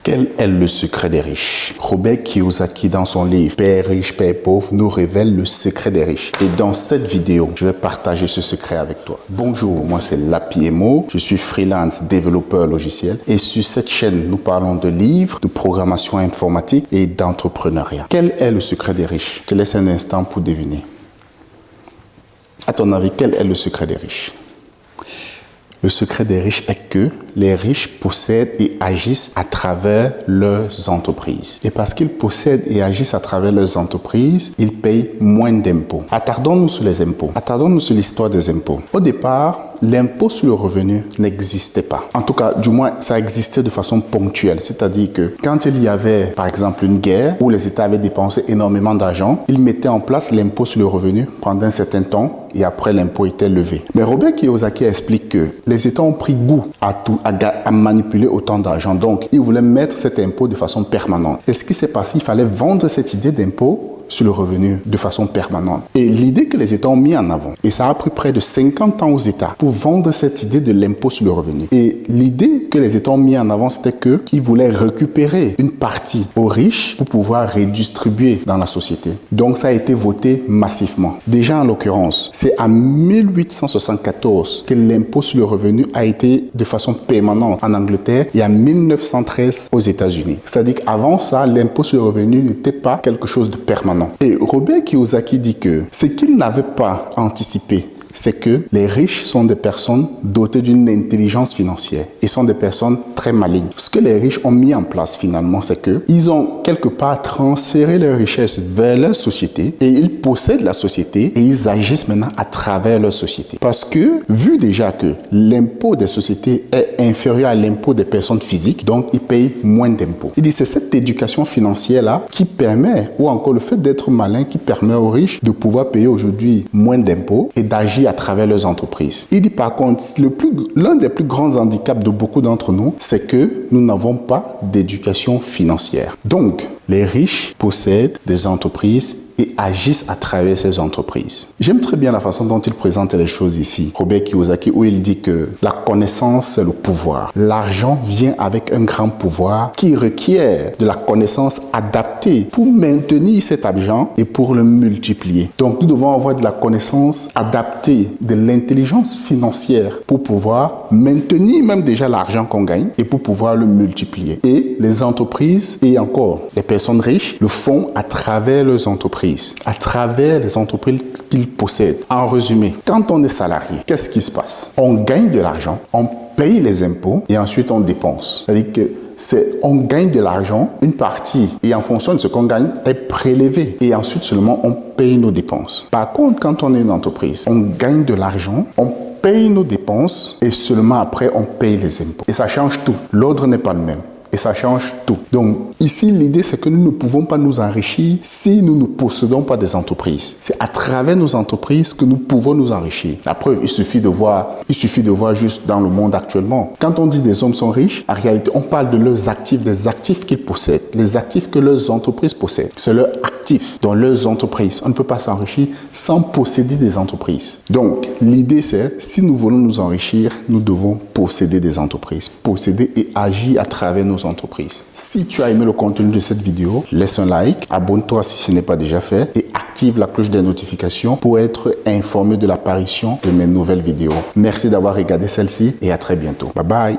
Quel est le secret des riches? Robert Kiyosaki, dans son livre Père riche, Père pauvre, nous révèle le secret des riches. Et dans cette vidéo, je vais partager ce secret avec toi. Bonjour, moi c'est Lapi Emo, je suis freelance développeur logiciel et sur cette chaîne, nous parlons de livres, de programmation informatique et d'entrepreneuriat. Quel est le secret des riches? Je te laisse un instant pour deviner. À ton avis, quel est le secret des riches? Le secret des riches est que les riches possèdent et agissent à travers leurs entreprises. Et parce qu'ils possèdent et agissent à travers leurs entreprises, ils payent moins d'impôts. Attardons-nous sur les impôts. Attardons-nous sur l'histoire des impôts. Au départ, l'impôt sur le revenu n'existait pas. En tout cas, du moins, ça existait de façon ponctuelle. C'est-à-dire que quand il y avait, par exemple, une guerre où les États avaient dépensé énormément d'argent, ils mettaient en place l'impôt sur le revenu pendant un certain temps et après l'impôt était levé. Mais Robert Kiyosaki explique que les États ont pris goût à manipuler autant d'argent. Donc, ils voulaient mettre cet impôt de façon permanente. Et ce qui s'est passé, il fallait vendre cette idée d'impôt sur le revenu de façon permanente. Et l'idée que les États ont mis en avant, et ça a pris près de 50 ans aux États pour vendre cette idée de l'impôt sur le revenu. Et l'idée que les États ont mis en avant, c'était qu'ils voulaient récupérer une partie aux riches pour pouvoir redistribuer dans la société. Donc ça a été voté massivement. Déjà en l'occurrence, c'est en 1874 que l'impôt sur le revenu a été de façon permanente en Angleterre et en 1913 aux États-Unis. C'est-à-dire qu'avant ça, l'impôt sur le revenu n'était pas quelque chose de permanent. Et Robert Kiyosaki dit que ce qu'il n'avait pas anticipé, c'est que les riches sont des personnes dotées d'une intelligence financière et sont des personnes très malignes. Ce que les riches ont mis en place finalement, c'est qu'ils ont quelque part transféré leurs richesses vers leur société et ils possèdent la société et ils agissent maintenant à travers leur société. Parce que, vu déjà que l'impôt des sociétés est inférieur à l'impôt des personnes physiques, donc ils payent moins d'impôts. Il dit c'est cette éducation financière-là qui permet, ou encore le fait d'être malin, qui permet aux riches de pouvoir payer aujourd'hui moins d'impôts et d'agir à travers leurs entreprises. Il dit par contre, l'un des plus grands handicaps de beaucoup d'entre nous, c'est que nous n'avons pas d'éducation financière. Donc, les riches possèdent des entreprises et agissent à travers ces entreprises. J'aime très bien la façon dont il présente les choses ici, Robert Kiyosaki, où il dit que la connaissance, c'est le pouvoir. L'argent vient avec un grand pouvoir qui requiert de la connaissance adaptée pour maintenir cet argent et pour le multiplier. Donc, nous devons avoir de la connaissance adaptée, de l'intelligence financière pour pouvoir maintenir même déjà l'argent qu'on gagne et pour pouvoir le multiplier. Et les entreprises et encore les personnes riches le font à travers leurs entreprises, à travers les entreprises qu'ils possèdent. En résumé, quand on est salarié, qu'est-ce qui se passe? On gagne de l'argent, on paye les impôts et ensuite on dépense. C'est-à-dire que on gagne de l'argent, une partie, et en fonction de ce qu'on gagne, est prélevée. Et ensuite seulement, on paye nos dépenses. Par contre, quand on est une entreprise, on gagne de l'argent, on paye nos dépenses et seulement après, on paye les impôts. Et ça change tout. L'ordre n'est pas le même. Et ça change tout. Donc, ici, l'idée, c'est que nous ne pouvons pas nous enrichir si nous ne possédons pas des entreprises. C'est à travers nos entreprises que nous pouvons nous enrichir. La preuve, il suffit de voir juste dans le monde actuellement. Quand on dit des hommes sont riches, en réalité, on parle de leurs actifs, des actifs qu'ils possèdent, les actifs que leurs entreprises possèdent. C'est leurs actifs dans leurs entreprises. On ne peut pas s'enrichir sans posséder des entreprises. Donc, l'idée, c'est, si nous voulons nous enrichir, nous devons posséder des entreprises. Posséder et agir à travers nos entreprises. Si tu as aimé le contenu de cette vidéo, laisse un like, abonne-toi si ce n'est pas déjà fait et active la cloche des notifications pour être informé de l'apparition de mes nouvelles vidéos. Merci d'avoir regardé celle-ci et à très bientôt. Bye bye.